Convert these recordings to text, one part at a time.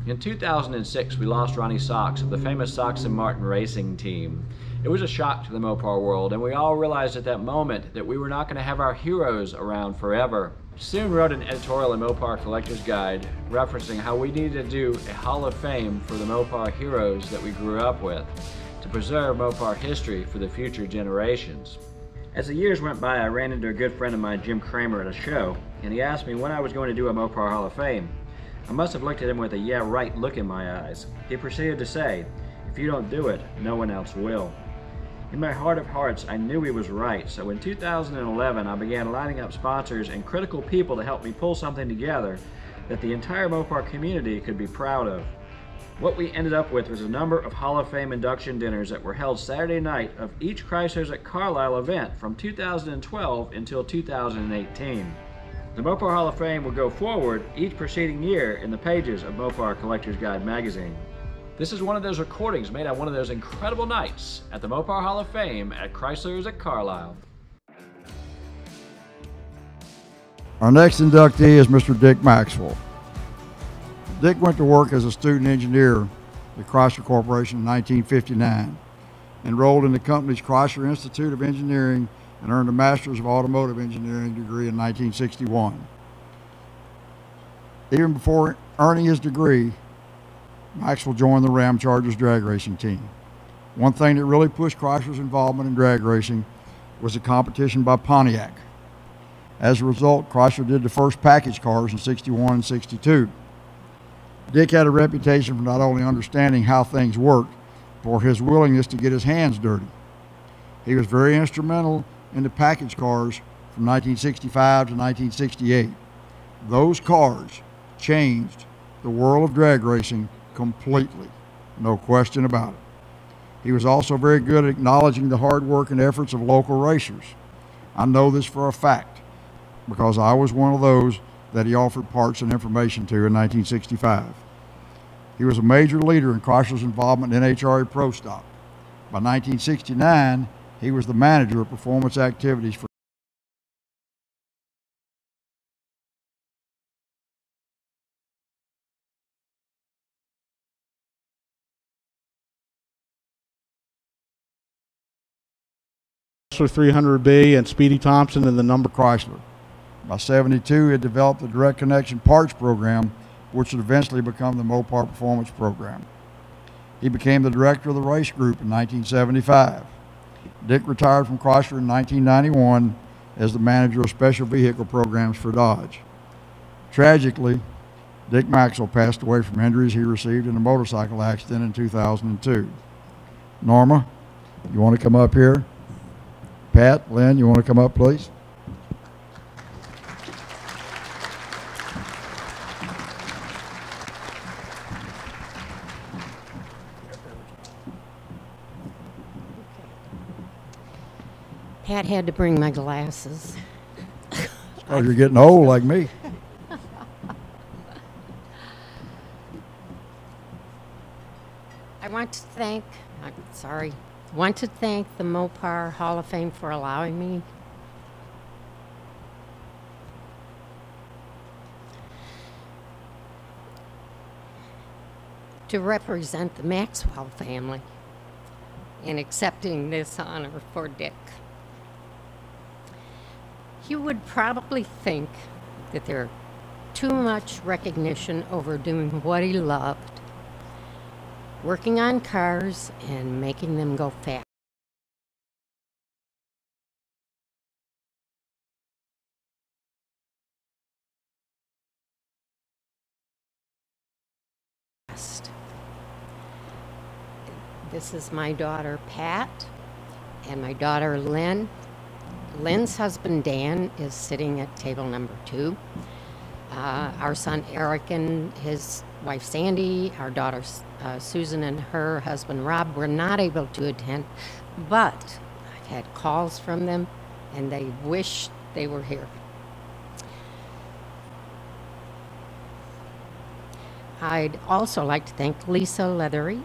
In 2006, we lost Ronnie Sox of the famous Sox and Martin racing team. It was a shock to the Mopar world, and we all realized at that moment that we were not going to have our heroes around forever. Soon wrote an editorial in Mopar Collector's Guide referencing how we needed to do a Hall of Fame for the Mopar heroes that we grew up with, to preserve Mopar history for the future generations. As the years went by, I ran into a good friend of mine, Jim Kramer, at a show, and he asked me when I was going to do a Mopar Hall of Fame. I must have looked at him with a yeah right look in my eyes. He proceeded to say, "If you don't do it, no one else will." In my heart of hearts, I knew he was right, so in 2011 I began lining up sponsors and critical people to help me pull something together that the entire Mopar community could be proud of. What we ended up with was a number of Hall of Fame induction dinners that were held Saturday night of each Chrysler's at Carlisle event from 2012 until 2018. The Mopar Hall of Fame will go forward each preceding year in the pages of Mopar Collector's Guide magazine. This is one of those recordings made on one of those incredible nights at the Mopar Hall of Fame at Chrysler's at Carlisle. Our next inductee is Mr. Dick Maxwell. Dick went to work as a student engineer at Chrysler Corporation in 1959, enrolled in the company's Chrysler Institute of Engineering, and earned a Master's of Automotive Engineering degree in 1961. Even before earning his degree, Maxwell joined the Ramchargers drag racing team. One thing that really pushed Chrysler's involvement in drag racing was the competition by Pontiac. As a result, Chrysler did the first package cars in 61 and 62. Dick had a reputation for not only understanding how things worked, but for his willingness to get his hands dirty. He was very instrumental in the package cars from 1965 to 1968. Those cars changed the world of drag racing completely, no question about it. He was also very good at acknowledging the hard work and efforts of local racers. I know this for a fact because I was one of those that he offered parts and information to in 1965. He was a major leader in Chrysler's involvement in NHRA Pro Stock. By 1969, he was the manager of performance activities for Chrysler 300B and Speedy Thompson and the number Chrysler. By 72, he had developed the Direct Connection Parts Program, which would eventually become the Mopar Performance Program. He became the director of the race group in 1975. Dick retired from Chrysler in 1991 as the manager of special vehicle programs for Dodge. Tragically, Dick Maxwell passed away from injuries he received in a motorcycle accident in 2002. Norma, you want to come up here? Pat, Lynn, you want to come up, please? Pat had to bring my glasses. Oh, you're getting old like me. I want to thank the Mopar Hall of Fame for allowing me to represent the Maxwell family in accepting this honor for Dick. You would probably think that there's too much recognition over doing what he loved, working on cars and making them go fast. This is my daughter Pat and my daughter Lynn. Lynn's husband Dan is sitting at table number 2. Our son Eric and his wife Sandy, our daughters Susan and her husband Rob were not able to attend, but I've had calls from them and they wish they were here. I'd also like to thank Lisa Leathery,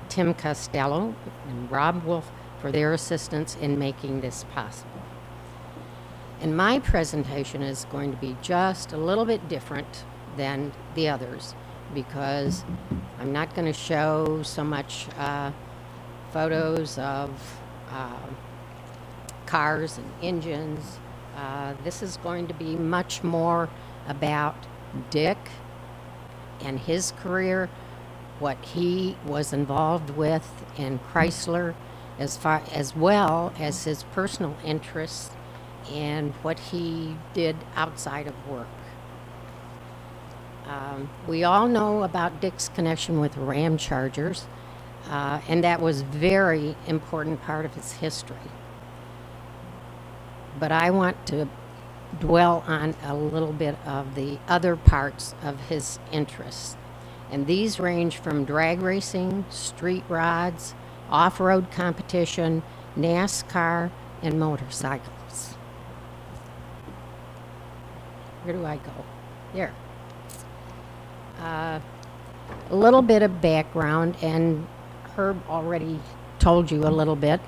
Tim Costello, and Rob Wolf for their assistance in making this possible. And my presentation is going to be just a little bit different than the others because I'm not going to show so much photos of cars and engines. This is going to be much more about Dick and his career, what he was involved with in Chrysler, as well as his personal interests and what he did outside of work. We all know about Dick's connection with Ramchargers, and that was a very important part of his history. But I want to dwell on a little bit of the other parts of his interests. And these range from drag racing, street rods, off-road competition, NASCAR, and motorcycles. Where do I go? There. A little bit of background, and Herb already told you a little bit.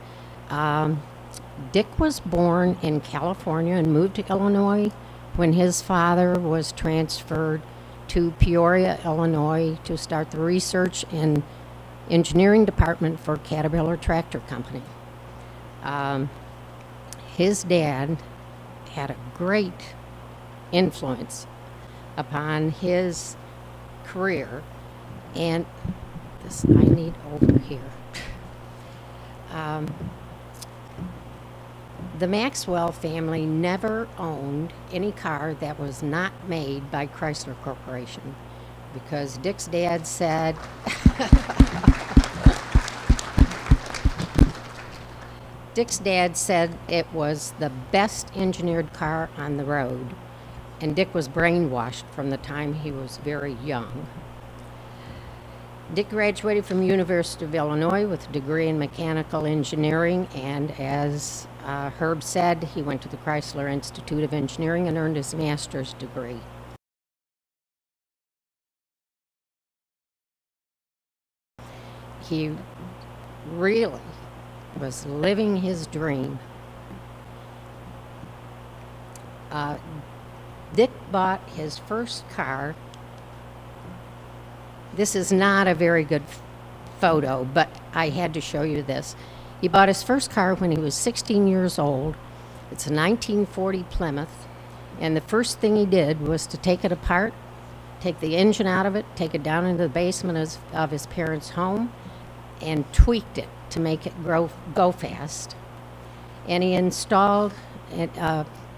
Dick was born in California and moved to Illinois when his father was transferred to Peoria, Illinois, to start the research and engineering department for Caterpillar Tractor Company. His dad had a great influence upon his career, and this I need over here. The Maxwell family never owned any car that was not made by Chrysler Corporation, because Dick's dad said it was the best engineered car on the road, and Dick was brainwashed from the time he was very young. Dick graduated from University of Illinois with a degree in mechanical engineering, and as Herb said, he went to the Chrysler Institute of Engineering and earned his master's degree. He really was living his dream. Dick bought his first car. This is not a very good photo, but I had to show you this. He bought his first car when he was 16 years old. It's a 1940 Plymouth, and the first thing he did was to take it apart, take the engine out of it, take it down into the basement of his parents' home, and tweaked it to make it go fast. And he installed,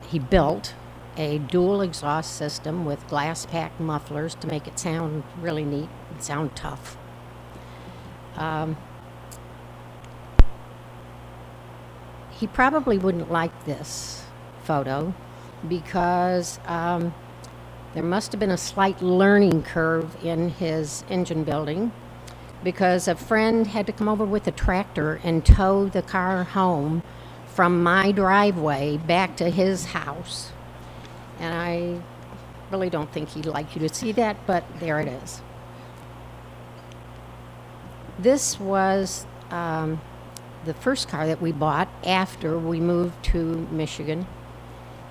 he built a dual exhaust system with glass pack mufflers to make it sound really neat and sound tough. He probably wouldn't like this photo because there must have been a slight learning curve in his engine building, because a friend had to come over with a tractor and tow the car home from my driveway back to his house. And I really don't think he'd like you to see that, but there it is. This was the first car that we bought after we moved to Michigan.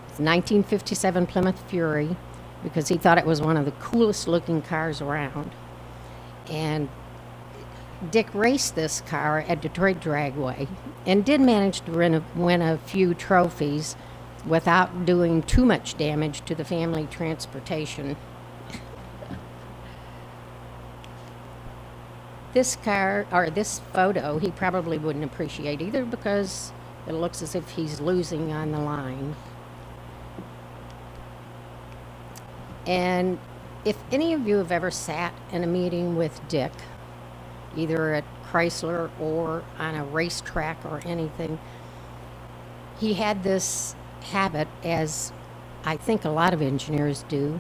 It's a 1957 Plymouth Fury, because he thought it was one of the coolest looking cars around. And Dick raced this car at Detroit Dragway and did manage to win a few trophies without doing too much damage to the family transportation. This car, or this photo, he probably wouldn't appreciate either, because it looks as if he's losing on the line. And if any of you have ever sat in a meeting with Dick, either at Chrysler or on a racetrack or anything, he had this habit, as I think a lot of engineers do,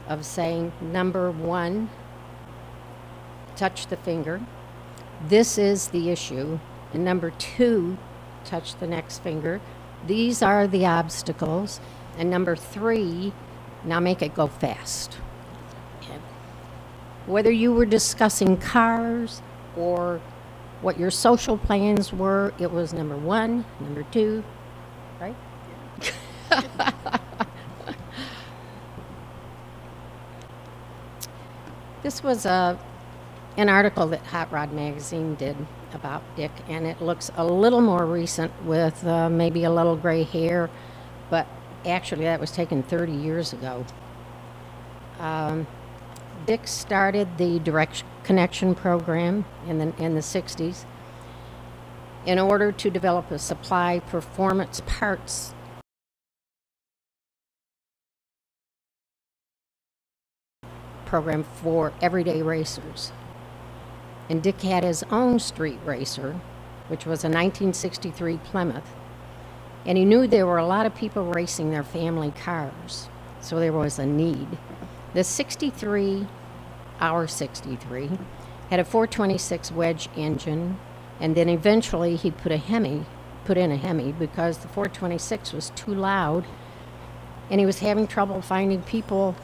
of saying, number one, touch the finger. This is the issue. And number two, touch the next finger. These are the obstacles. And number three, now make it go fast. And whether you were discussing cars or what your social plans were, it was number one, number two, right? This was an article that Hot Rod Magazine did about Dick, and it looks a little more recent with maybe a little gray hair, but actually that was taken 30 years ago. Dick started the direct connection program in the 60s in order to develop a supply performance parts program for everyday racers. And Dick had his own street racer, which was a 1963 Plymouth, and he knew there were a lot of people racing their family cars, so there was a need. The 63, our 63, had a 426 Wedge engine, and then eventually he put in a Hemi because the 426 was too loud, and he was having trouble finding people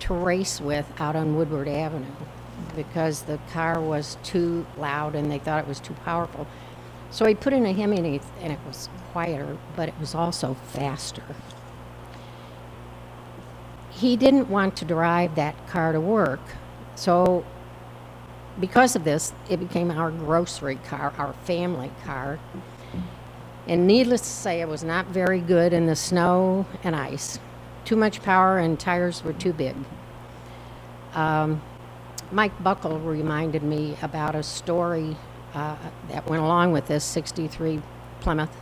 to race with out on Woodward Avenue because the car was too loud and they thought it was too powerful. So he put in a Hemi, and it was quieter, but it was also faster. He didn't want to drive that car to work, so because of this, it became our grocery car, our family car. And needless to say, it was not very good in the snow and ice. Too much power and tires were too big. Mike Buckle reminded me about a story that went along with this 63 Plymouth.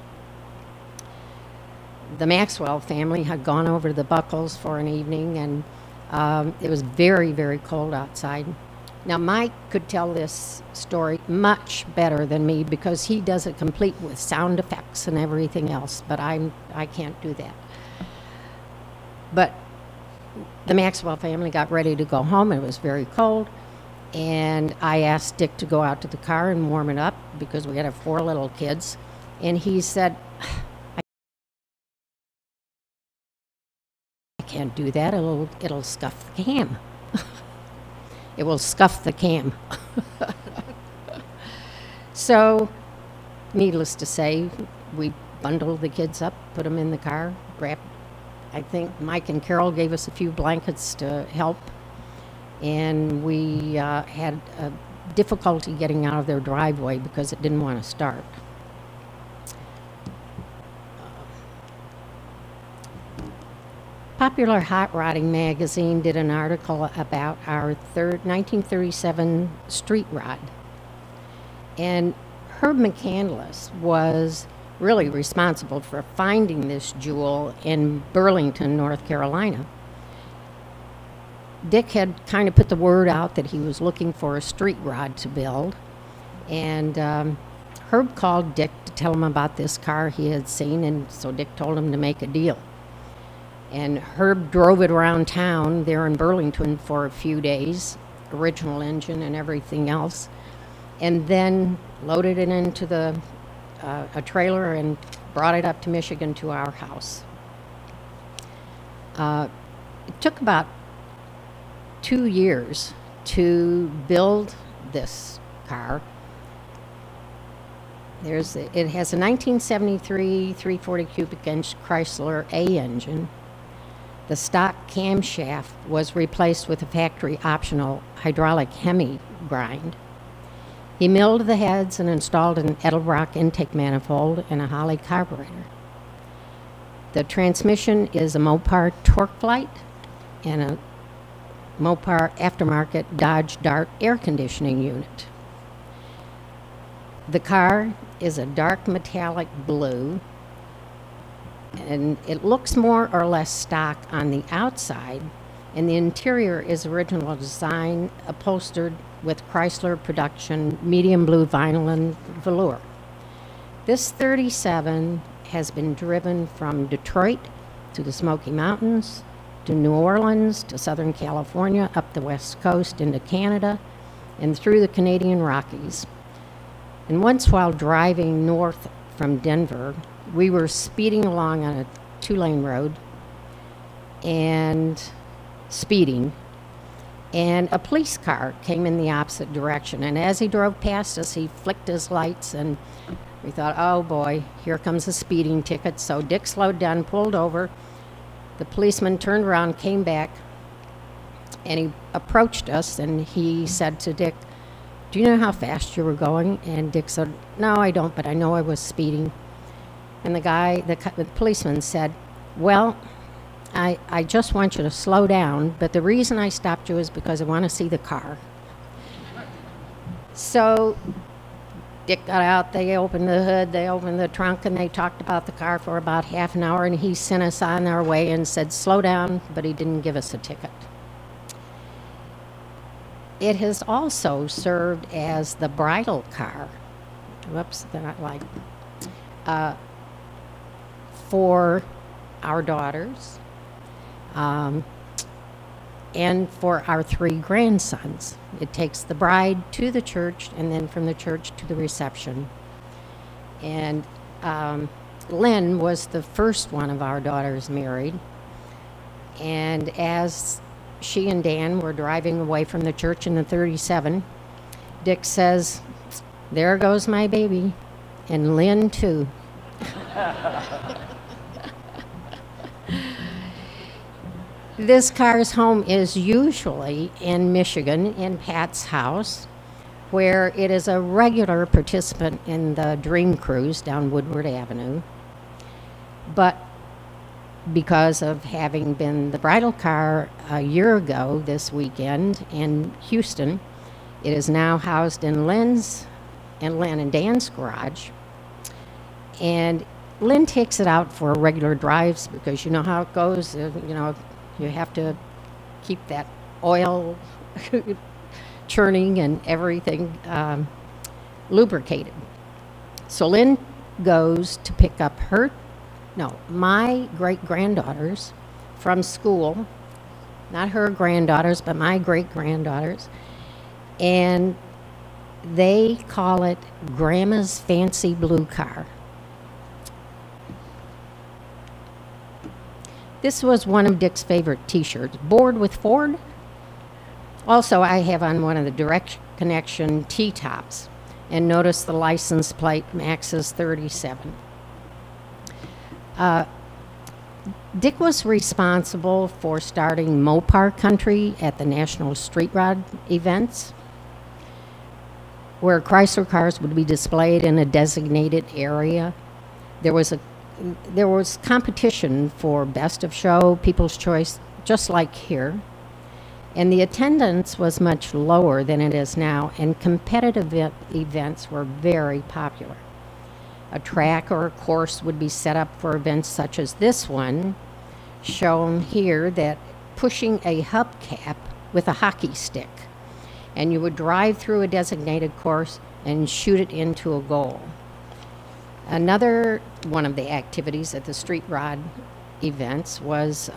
The Maxwell family had gone over to the Buckles for an evening, and it was very, very cold outside. Now, Mike could tell this story much better than me because he does it complete with sound effects and everything else, but I can't do that. But the Maxwell family got ready to go home. It was very cold, and I asked Dick to go out to the car and warm it up because we had 4 little kids, and he said, I can't do that. It'll scuff the cam. It will scuff the cam. So, needless to say, we bundled the kids up, put them in the car, wrapped. I think Mike and Carol gave us a few blankets to help, and we had difficulty getting out of their driveway because it didn't want to start. Popular Hot Rodding magazine did an article about our 1937 street rod, and Herb McCandless was really responsible for finding this jewel in Burlington, North Carolina. Dick had kind of put the word out that he was looking for a street rod to build, and Herb called Dick to tell him about this car he had seen, and so Dick told him to make a deal. And Herb drove it around town there in Burlington for a few days, original engine and everything else, and then loaded it into a trailer and brought it up to Michigan to our house. It took about 2 years to build this car. It has a 1973 340 cubic inch Chrysler A engine. The stock camshaft was replaced with a factory optional hydraulic Hemi grind. He milled the heads and installed an Edelbrock intake manifold and a Holley carburetor. The transmission is a Mopar torque light and a Mopar aftermarket Dodge Dart air conditioning unit. The car is a dark metallic blue, and it looks more or less stock on the outside, and the interior is original design, upholstered with Chrysler production medium blue vinyl and velour. This 37 has been driven from Detroit to the Smoky Mountains, to New Orleans, to Southern California, up the West Coast into Canada, and through the Canadian Rockies. And once while driving north from Denver, we were speeding along on a 2-lane road and speeding, and a police car came in the opposite direction. And as he drove past us, he flicked his lights, and we thought, oh boy, here comes a speeding ticket. So Dick slowed down, pulled over. The policeman turned around, came back, And he approached us and he said to Dick, "Do you know how fast you were going?" And Dick said, "No, I don't, but I know I was speeding." And the policeman said, "Well, I just want you to slow down, but the reason I stopped you is because I want to see the car." So Dick got out, they opened the hood, they opened the trunk, and they talked about the car for about half an hour, and he sent us on our way and said, "Slow down," but he didn't give us a ticket. It has also served as the bridal car, whoops, they're not like, for our daughters, and for our 3 grandsons. It takes the bride to the church and then from the church to the reception. And Lynn was the first one of our daughters married. And as she and Dan were driving away from the church in the 37, Dick says, "There goes my baby," and Lynn too. This car's home is usually in Michigan, in Pat's house, where it is a regular participant in the Dream Cruise down Woodward Avenue. But because of having been the bridal car a year ago this weekend in Houston, it is now housed in Lynn and Dan's garage. And Lynn takes it out for regular drives because you know how it goes, you have to keep that oil churning and everything lubricated. So Lynn goes to pick up my great-granddaughters from school, not her granddaughters, but my great-granddaughters, and they call it Grandma's Fancy Blue Car. This was one of Dick's favorite t-shirts, "Bored with Ford." Also, I have on one of the Direct Connection T-tops, and notice the license plate, Max's 37. Dick was responsible for starting Mopar Country at the National Street Rod events, where Chrysler cars would be displayed in a designated area. There was competition for best of show, people's choice, just like here. And the attendance was much lower than it is now, and competitive events were very popular. A track or a course would be set up for events such as this one, shown here, that pushing a hubcap with a hockey stick. And you would drive through a designated course and shoot it into a goal. Another one of the activities at the Street Rod events was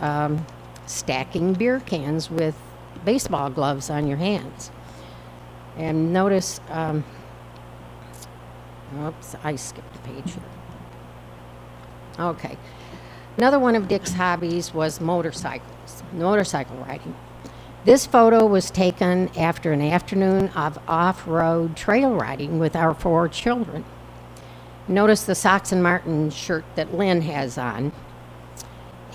stacking beer cans with baseball gloves on your hands. And notice, oops, I skipped a page here. Okay. Another one of Dick's hobbies was motorcycle riding. This photo was taken after an afternoon of off-road trail riding with our 4 children. Notice the Socks and Martin shirt that Lynn has on.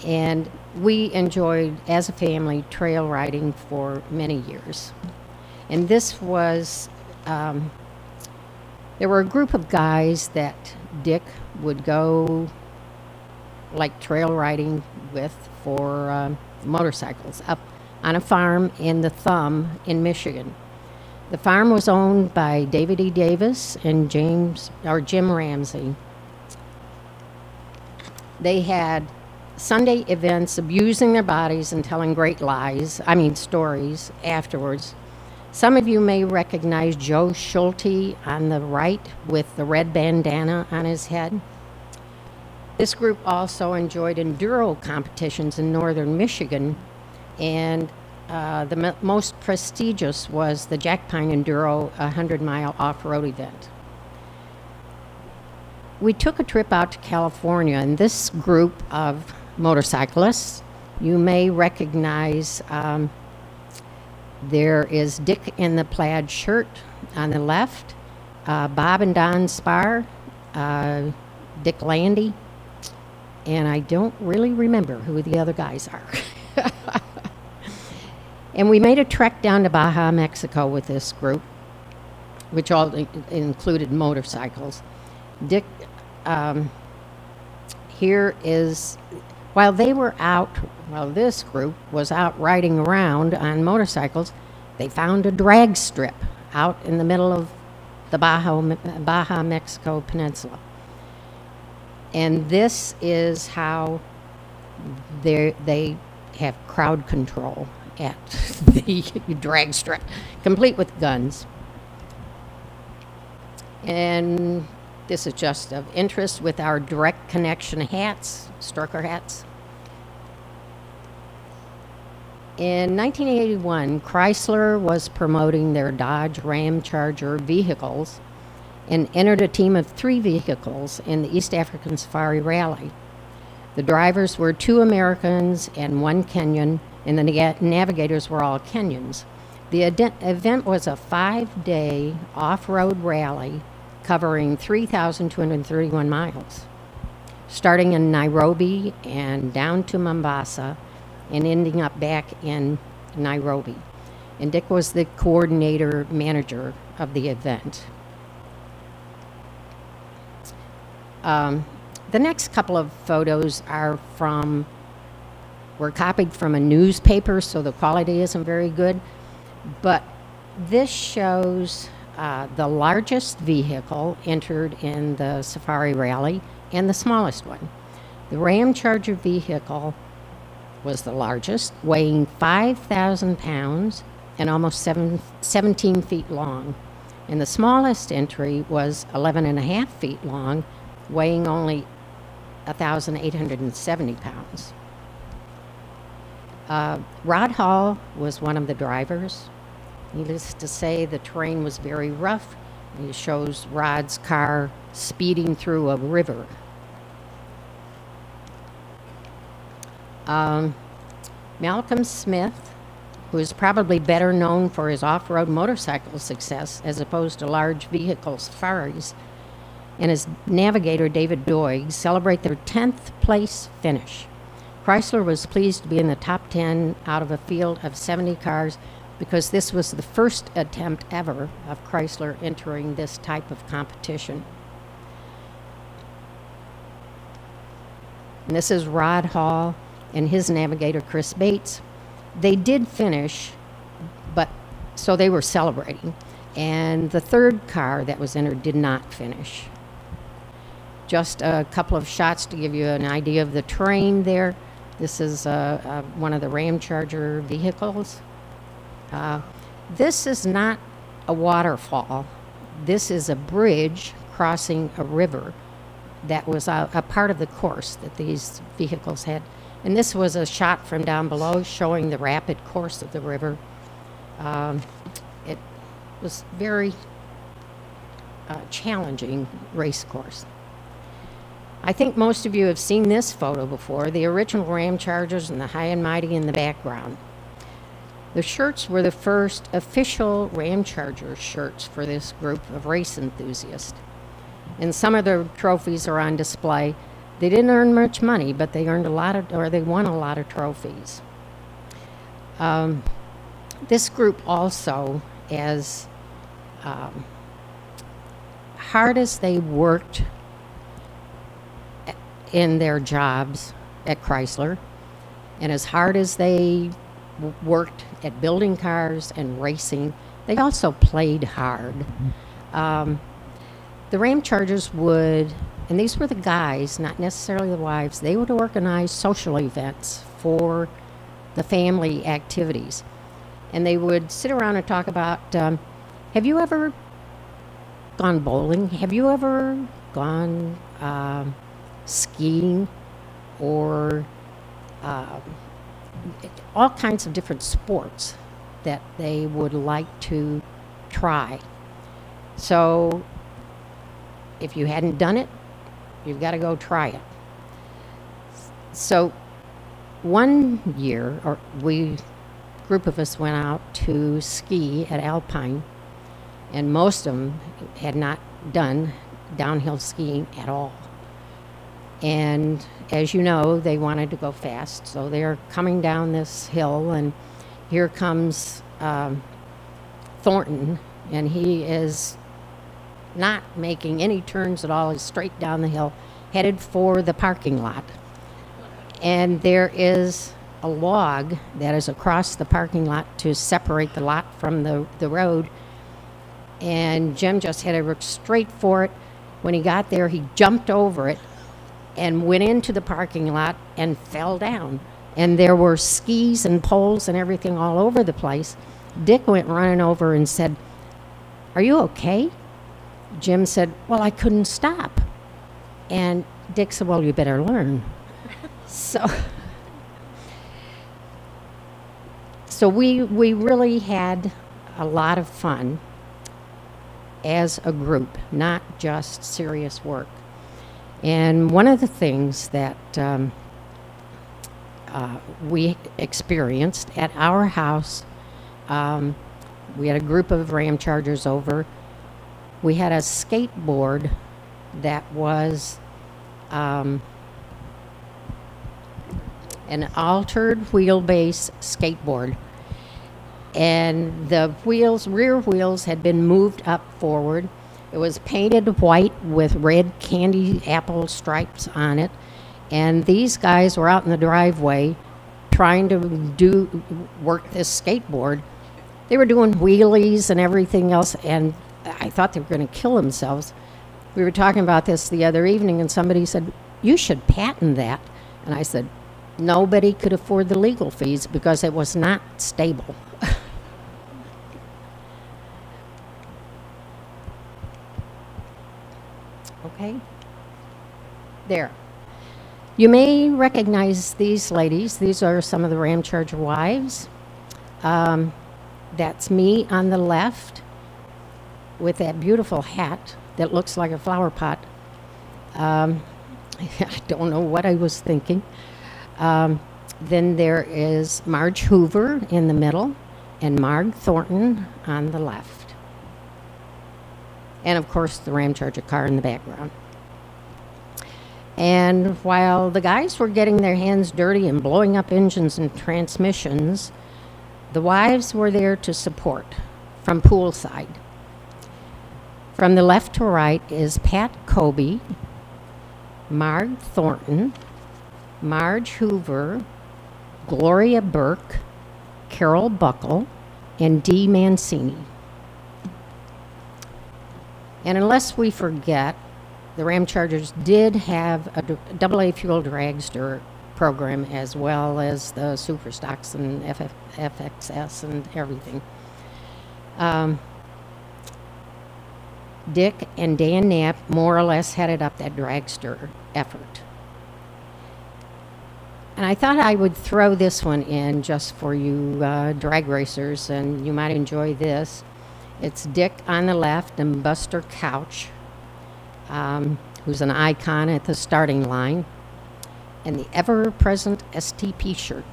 And we enjoyed, as a family, trail riding for many years. And this was, there were a group of guys that Dick would go like trail riding with for motorcycles up on a farm in the Thumb in Michigan. The farm was owned by David E. Davis and Jim Ramsey. They had Sunday events abusing their bodies and telling great stories afterwards. Some of you may recognize Joe Schulte on the right with the red bandana on his head. This group also enjoyed enduro competitions in northern Michigan, and the most prestigious was the Jack Pine Enduro 100-mile off-road event. We took a trip out to California, and this group of motorcyclists, you may recognize, there is Dick in the plaid shirt on the left, Bob and Don Spar, Dick Landy, and I don't really remember who the other guys are. And we made a trek down to Baja, Mexico with this group, which all included motorcycles. Dick, here is, while this group was out riding around on motorcycles, they found a drag strip out in the middle of the Baja Mexico Peninsula. And this is how they have crowd control at the drag strip, complete with guns. And this is just of interest with our direct connection hats, stroker hats. In 1981, Chrysler was promoting their Dodge Ramcharger vehicles and entered a team of 3 vehicles in the East African Safari Rally. The drivers were 2 Americans and 1 Kenyan, and the navigators were all Kenyans. The event was a 5-day off-road rally covering 3,231 miles, starting in Nairobi and down to Mombasa and ending up back in Nairobi. And Dick was the coordinator manager of the event. The next couple of photos were copied from a newspaper, so the quality isn't very good. But this shows the largest vehicle entered in the Safari Rally and the smallest one. The Ramcharger vehicle was the largest, weighing 5,000 pounds and almost 17 feet long. And the smallest entry was 11.5 feet long, weighing only 1,870 pounds. Rod Hall was one of the drivers. Needless to say, the terrain was very rough. He shows Rod's car speeding through a river. Malcolm Smith, who is probably better known for his off-road motorcycle success as opposed to large vehicle safaris, and his navigator David Doig celebrate their 10th place finish. Chrysler was pleased to be in the top 10 out of a field of 70 cars because this was the first attempt ever of Chrysler entering this type of competition. And this is Rod Hall and his navigator Chris Bates. They did finish, but so they were celebrating. And the third car that was entered did not finish. Just a couple of shots to give you an idea of the terrain there. This is one of the Ramcharger vehicles. This is not a waterfall. This is a bridge crossing a river that was a part of the course that these vehicles had. And this was a shot from down below showing the rapid course of the river. It was very challenging race course. I think most of you have seen this photo before, the original Ramchargers and the High and Mighty in the background. The shirts were the first official Ramcharger shirts for this group of race enthusiasts. And some of the trophies are on display. They didn't earn much money, but they earned they won a lot of trophies. This group also, as hard as they worked in their jobs at Chrysler, and as hard as they worked at building cars and racing, they also played hard. The Ramchargers would, and these were the guys, not necessarily the wives, they would organize social events for the family activities. And they would sit around and talk about, have you ever gone bowling? Have you ever gone skiing? Or all kinds of different sports that they would like to try. So if you hadn't done it, you've got to go try it. So one year, group of us went out to ski at Alpine, and most of them had not done downhill skiing at all. And as you know, they wanted to go fast, so they're coming down this hill, and here comes Thornton, and he is not making any turns at all. He's straight down the hill, headed for the parking lot. And there is a log that is across the parking lot to separate the lot from the road. And Jim just headed straight for it. When he got there, he jumped over it and went into the parking lot and fell down. And there were skis and poles and everything all over the place. Dick went running over and said, "Are you okay?" Jim said, "Well, I couldn't stop." And Dick said, "Well, you better learn." So we really had a lot of fun as a group, not just serious work. And one of the things that we experienced at our house, we had a group of Ramchargers over. We had a skateboard that was an altered wheelbase skateboard. And the wheels, rear wheels, had been moved up forward. It was painted white with red candy apple stripes on it. And these guys were out in the driveway trying to work this skateboard. They were doing wheelies and everything else, and I thought they were going to kill themselves. We were talking about this the other evening, and somebody said, "You should patent that." And I said, nobody could afford the legal fees because it was not stable. Okay, there. You may recognize these ladies. These are some of the Ramcharger wives. That's me on the left with that beautiful hat that looks like a flower pot. I don't know what I was thinking. Then there is Marge Hoover in the middle and Marg Thornton on the left. And of course the Ramcharger car in the background. And while the guys were getting their hands dirty and blowing up engines and transmissions, the wives were there to support from poolside. From the left to right is Pat Colby, Marg Thornton, Marge Hoover, Gloria Burke, Carol Buckle, and Dee Mancini. And unless we forget, the Ramchargers did have a AA fuel dragster program as well as the super stocks and FXS and everything. Dick and Dan Knapp more or less headed up that dragster effort. And I thought I would throw this one in just for you drag racers, and you might enjoy this. It's Dick on the left and Buster Couch, who's an icon at the starting line, and the ever-present STP shirt.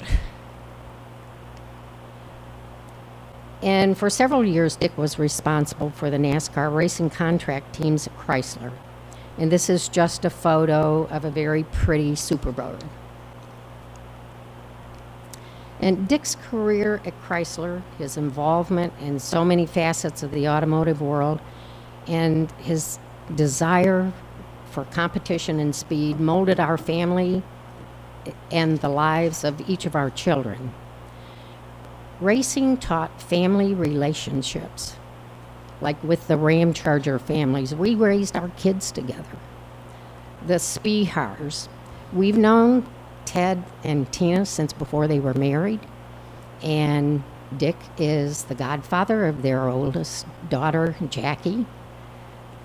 And for several years, Dick was responsible for the NASCAR racing contract teams at Chrysler. And this is just a photo of a very pretty Superboat. And Dick's career at Chrysler, his involvement in so many facets of the automotive world, and his desire for competition and speed molded our family and the lives of each of our children. Racing taught family relationships, like with the Ramcharger families. We raised our kids together. The Spihars, we've known Ted and Tina since before they were married, and Dick is the godfather of their oldest daughter, Jackie.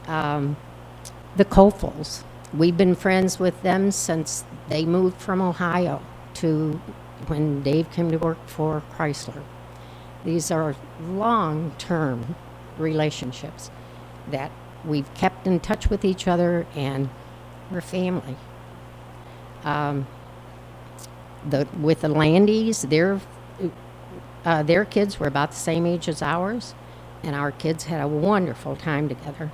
The Kofels, we've been friends with them since they moved from Ohio to when Dave came to work for Chrysler. These are long-term relationships that we've kept in touch with each other, and we're family. With the Landys, their kids were about the same age as ours, and our kids had a wonderful time together.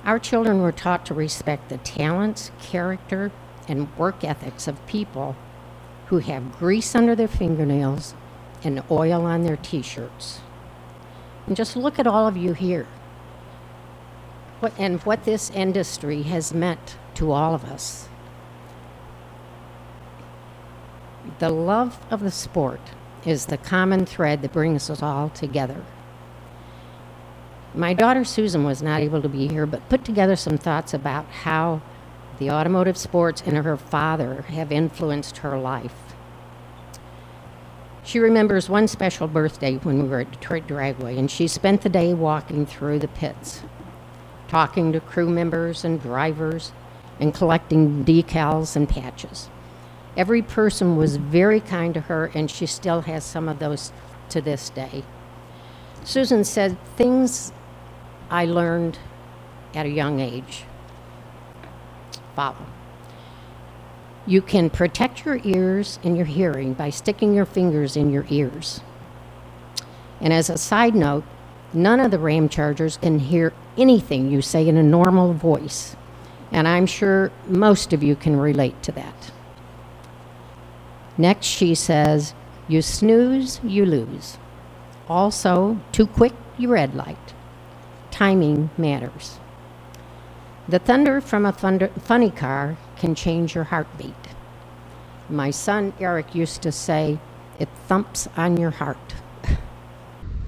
Our children were taught to respect the talents, character, and work ethics of people who have grease under their fingernails and oil on their t-shirts. And just look at all of you here. What this industry has meant to all of us. The love of the sport is the common thread that brings us all together. My daughter Susan was not able to be here, but put together some thoughts about how the automotive sports and her father have influenced her life. She remembers one special birthday when we were at Detroit Dragway, and she spent the day walking through the pits, talking to crew members and drivers, and collecting decals and patches. Every person was very kind to her, and she still has some of those to this day. Susan said, things I learned at a young age follow. You can protect your ears and your hearing by sticking your fingers in your ears. And as a side note, none of the Ramchargers can hear anything you say in a normal voice. And I'm sure most of you can relate to that. Next, she says, you snooze, you lose. Also, too quick, you red light. Timing matters. The thunder from a funny car can change your heartbeat. My son Eric used to say, it thumps on your heart.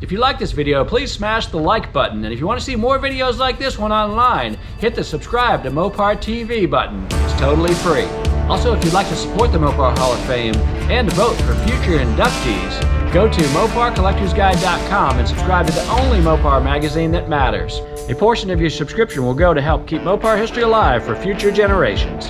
If you like this video, please smash the like button. And if you want to see more videos like this one online, hit the subscribe to Mopar TV button. It's totally free. Also, if you'd like to support the Mopar Hall of Fame and vote for future inductees, go to MoparCollectorsGuide.com and subscribe to the only Mopar magazine that matters. A portion of your subscription will go to help keep Mopar history alive for future generations.